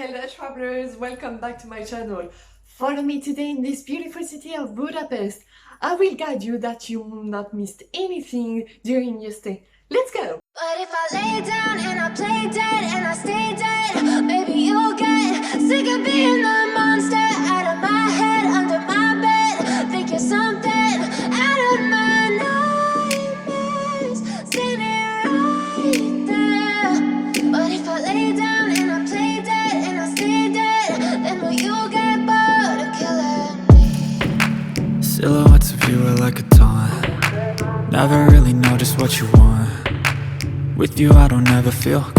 Hello travelers, welcome back to my channel. Follow me today in this beautiful city of Budapest. I will guide you that you will not miss anything during your stay. Let's go! But if I lay down and I play dead and I stay dead, maybe you'll get sick of being the monster out of my head, under my bed. Think you're something out of my nightmares, standing right there. But if I lay down and I play dead and I stay dead, then will you get bored of killing me? Silhouettes of you are like a taunt. Never really know just what you want. With you I don't ever feel.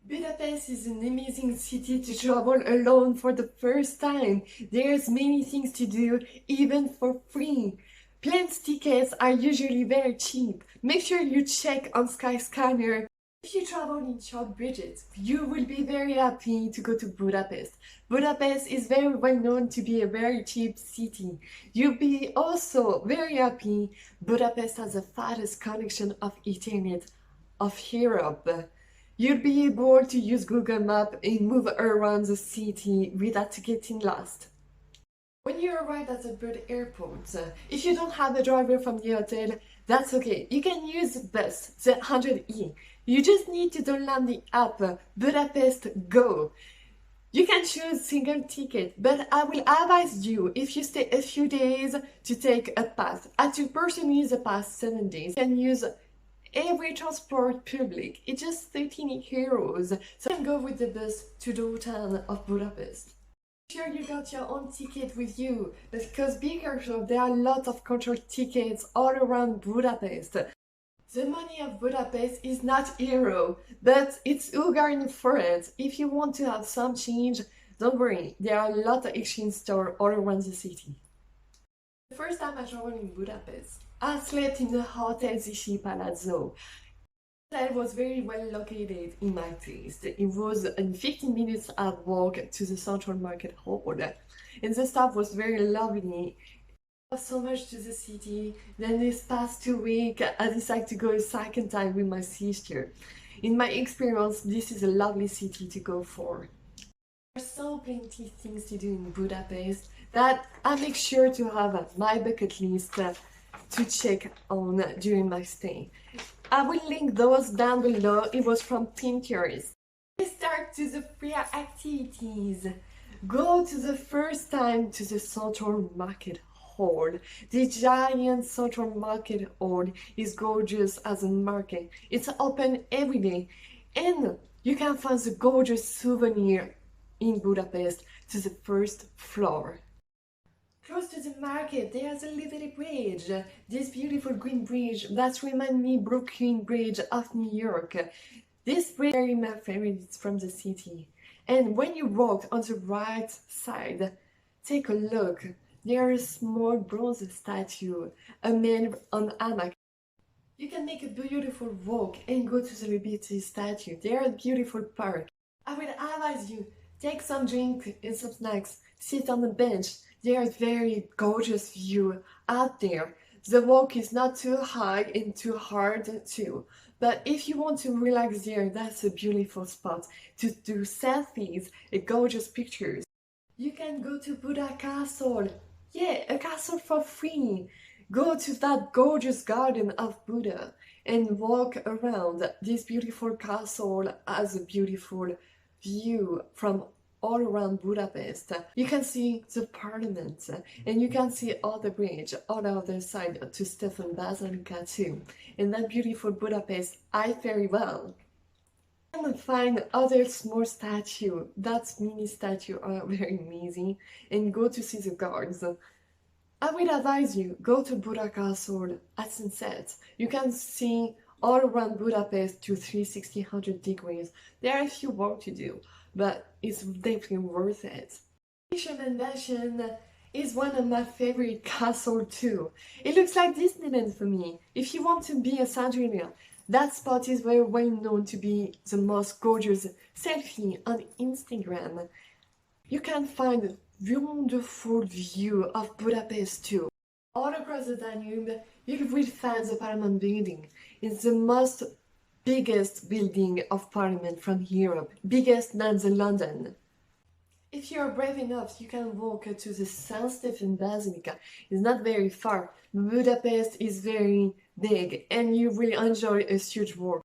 Budapest is an amazing city to travel alone for the first time. There's many things to do, even for free. Plane's tickets are usually very cheap. Make sure you check on Skyscanner. If you travel in short budgets, you will be very happy to go to Budapest. Budapest is very well known to be a very cheap city. You'll be also very happy. Budapest has the fastest connection of internet of Europe. You'll be able to use Google Maps and move around the city without getting lost. When you arrive at the Bud airport, if you don't have a driver from the hotel, that's okay. You can use bus, the 100E. You just need to download the app Budapest Go. You can choose single ticket, but I will advise you, if you stay a few days, to take a pass. As you personally the past 7 days, you can use every transport public. It's just 13 euros. So you can go with the bus to the town of Budapest. Sure you got your own ticket with you, because be careful, there are a lot of control tickets all around Budapest. The money of Budapest is not euro, but it's Hungarian forint. If you want to have some change, don't worry, there are a lot of exchange stores all around the city. The first time I traveled in Budapest, I slept in the Hotel Zichy Palazzo. It was very well located in my taste. It was in 15 minutes of walk to the Central Market Hall, and the staff was very lovely. I love so much to the city. Then this past 2 weeks, I decided to go a second time with my sister. In my experience, this is a lovely city to go for. There are so plenty things to do in Budapest that I make sure to have my bucket list to check on during my stay. I will link those down below. It was from Pinterest. Let's start to the free activities. Go to the first time to the Central Market Hall. The giant Central Market Hall is gorgeous as a market. It's open every day, and you can find the gorgeous souvenir in Budapest to the first floor. Close to the market, there's a little bridge. This beautiful green bridge that reminds me Brooklyn Bridge of New York. This bridge is very my favorite from the city. And when you walk on the right side, take a look. There is a small bronze statue, a man on hammock. You can make a beautiful walk and go to the Liberty statue. There is a beautiful park. I will advise you, take some drink and some snacks, sit on the bench. There is very gorgeous view out there. The walk is not too high and too hard too. But if you want to relax there, that's a beautiful spot to do selfies and gorgeous pictures. You can go to Buda Castle. Yeah, a castle for free. Go to that gorgeous garden of Buda and walk around. This beautiful castle has a beautiful view from all around Budapest. You can see the parliament, and you can see all the bridge on the other side to Stefan Basilica too. And that beautiful Budapest, I very well. And find other small statue. That mini statue are very amazing, and go to see the guards. I would advise you, go to Buda Castle at sunset. You can see all around Budapest to 360 degrees. There are a few work to do, but it's definitely worth it. Fisherman Mansion is one of my favorite castles too. It looks like Disneyland for me. If you want to be a Sandrina, that spot is very well known to be the most gorgeous selfie on Instagram. You can find a wonderful view of Budapest too. All across the Danube, you will find the Parliament building. It's the most biggest building of parliament from Europe, biggest than the London. If you are brave enough, you can walk to the St. Stephen Basilica. It's not very far. Budapest is very big and you will enjoy a huge walk.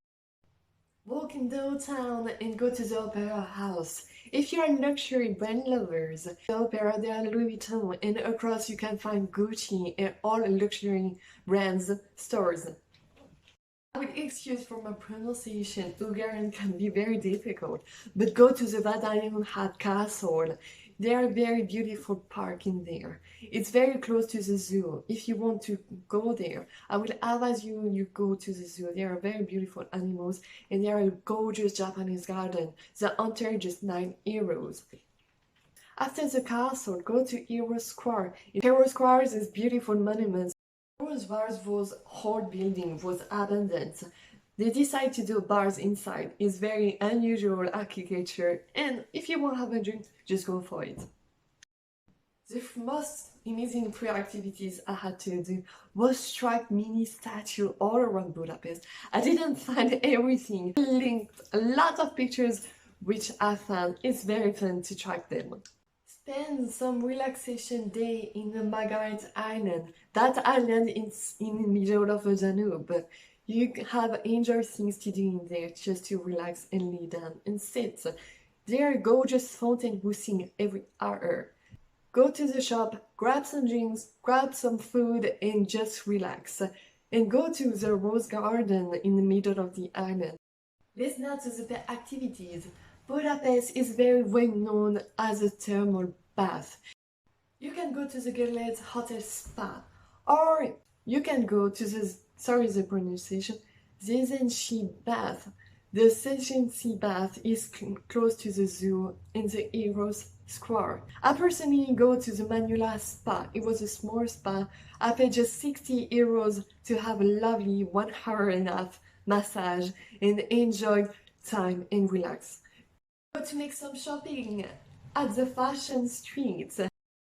Walk in downtown and go to the Opera House. If you are luxury brand lovers, the Opera, there are Louis Vuitton, and across you can find Gucci and all luxury brands stores. With excuse for my pronunciation, Hungarian can be very difficult, but go to the Vadailonhat Castle. There are very beautiful park in there. It's very close to the zoo. If you want to go there, I will advise you go to the zoo. There are very beautiful animals and there are a gorgeous Japanese garden. The enter just €9. After the castle, go to Hero Square. Hero Square is beautiful monuments. Bars was old building was abandoned. They decided to do bars inside. It's very unusual architecture and if you want to have a drink, just go for it. The most amazing free activities I had to do was strike mini statue all around Budapest. I didn't find everything. I linked a lot of pictures which I found. It's very fun to track them. Spend some relaxation day in the Margaret Island. That island is in the middle of the Danube. You have enjoy things to do in there just to relax and lay down and sit. There are gorgeous fountains who sing every hour. Go to the shop, grab some drinks, grab some food and just relax. And go to the rose garden in the middle of the island. Listen now to the activities. Budapest is very well known as a thermal bath. You can go to the Gerlitz Hotel Spa, or you can go to the pronunciation, Zezenci Bath. The Zezenci Bath is close to the zoo in the Heroes Square. I personally go to the Manula Spa. It was a small spa. I paid just €60 to have a lovely 1 hour and a half massage and enjoy time and relax. To make some shopping at the fashion streets.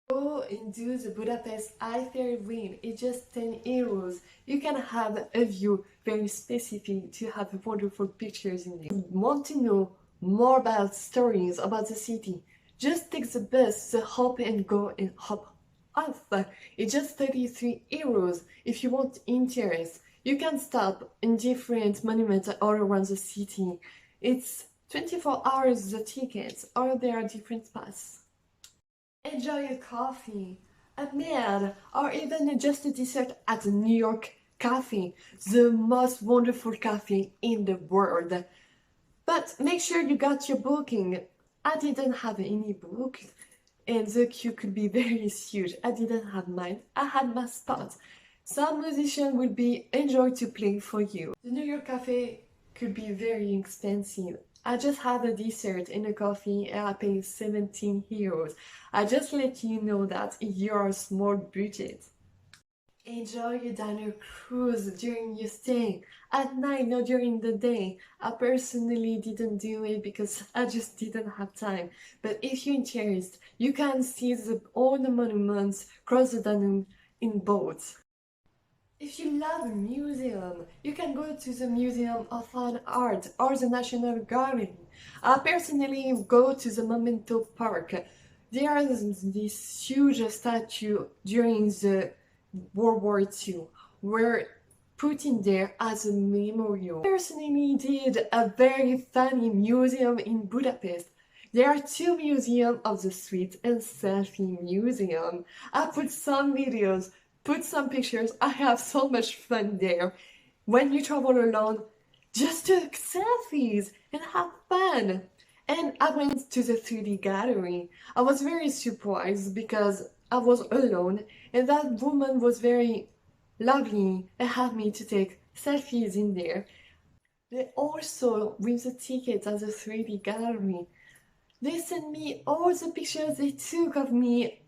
Go and do the Budapest Eiffel Ring. It's just €10. You can have a view very specific to have wonderful pictures in there. Want to know more about stories about the city? Just take the bus, the hop and go and hop off. It's just €33. If you want interest, you can stop in different monuments all around the city. It's 24 hours the tickets, or there are different paths. Enjoy a coffee, a meal, or even just a dessert at the New York Cafe, the most wonderful cafe in the world. But make sure you got your booking. I didn't have any book, and the queue could be very huge. I didn't have mine. I had my spot. Some musician will be enjoy to play for you. The New York Cafe could be very expensive. I just had a dessert and a coffee and I paid €17. I just let you know that you're a small budget. Enjoy your diner cruise during your stay. At night, not during the day. I personally didn't do it because I just didn't have time. But if you're interested, you can see all the monuments across the Danube in boats. If you love a museum, you can go to the Museum of Fine Art or the National Gallery. I personally go to the Memento Park. There is this huge statue during the World War II were put in there as a memorial. I personally did a very funny museum in Budapest. There are 2 museums of the street and selfie museum. I put some videos, put some pictures. I have so much fun there. When you travel alone, just take selfies and have fun. And I went to the 3D gallery. I was very surprised because I was alone and that woman was very lovely and had me to take selfies in there. They also, with the tickets at the 3D gallery, they sent me all the pictures they took of me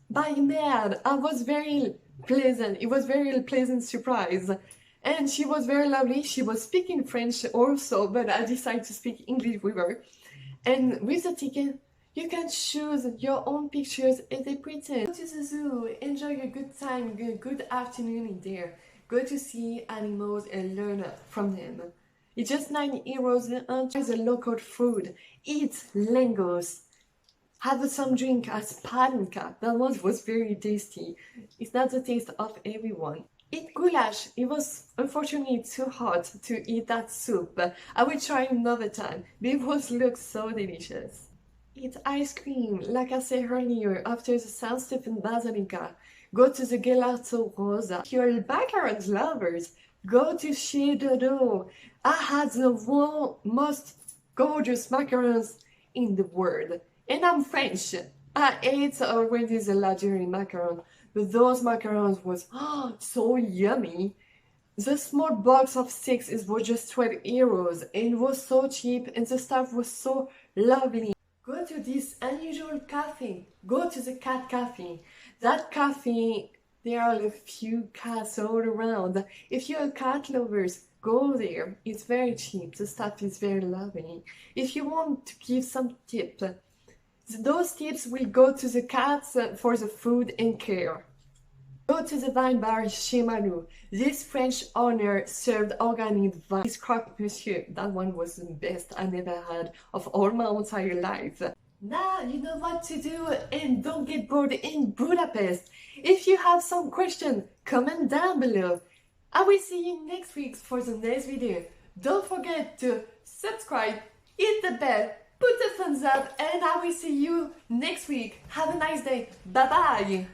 by mail. I was very pleasant. It was very pleasant surprise. And she was very lovely. She was speaking French also, but I decided to speak English with her. And with the ticket, you can choose your own pictures and they pretend. Go to the zoo, enjoy a good time, a good afternoon in there. Go to see animals and learn from them. It's just €9 and try the local food. Eat langos. Have some drink as palinka. That one was very tasty. It's not the taste of everyone. Eat goulash. It was unfortunately too hot to eat that soup. I will try another time. It was looks so delicious. Eat ice cream, like I said earlier, after the San Stefan Basilica. Go to the Gelato Rosa. If you're macarons lovers, go to Chez Dodo. I had the most gorgeous macarons in the world. And I'm French. I ate already the Algerian macaron, but those macarons was so yummy. The small box of 6 was just €12 and it was so cheap and the staff was so lovely. Go to this unusual cafe. Go to the cat cafe. That cafe, there are a few cats all around. If you're cat lovers, go there. It's very cheap. The staff is very lovely. If you want to give some tip, those tips will go to the cats for the food and care. Go to the wine bar Chez Malou. This French owner served organic wine. This croque monsieur, that one was the best I never had of all my entire life. Now you know what to do and don't get bored in Budapest. If you have some questions, comment down below. I will see you next week for the next video. Don't forget to subscribe, hit the bell, put a thumbs up, and I will see you next week. Have a nice day. Bye bye.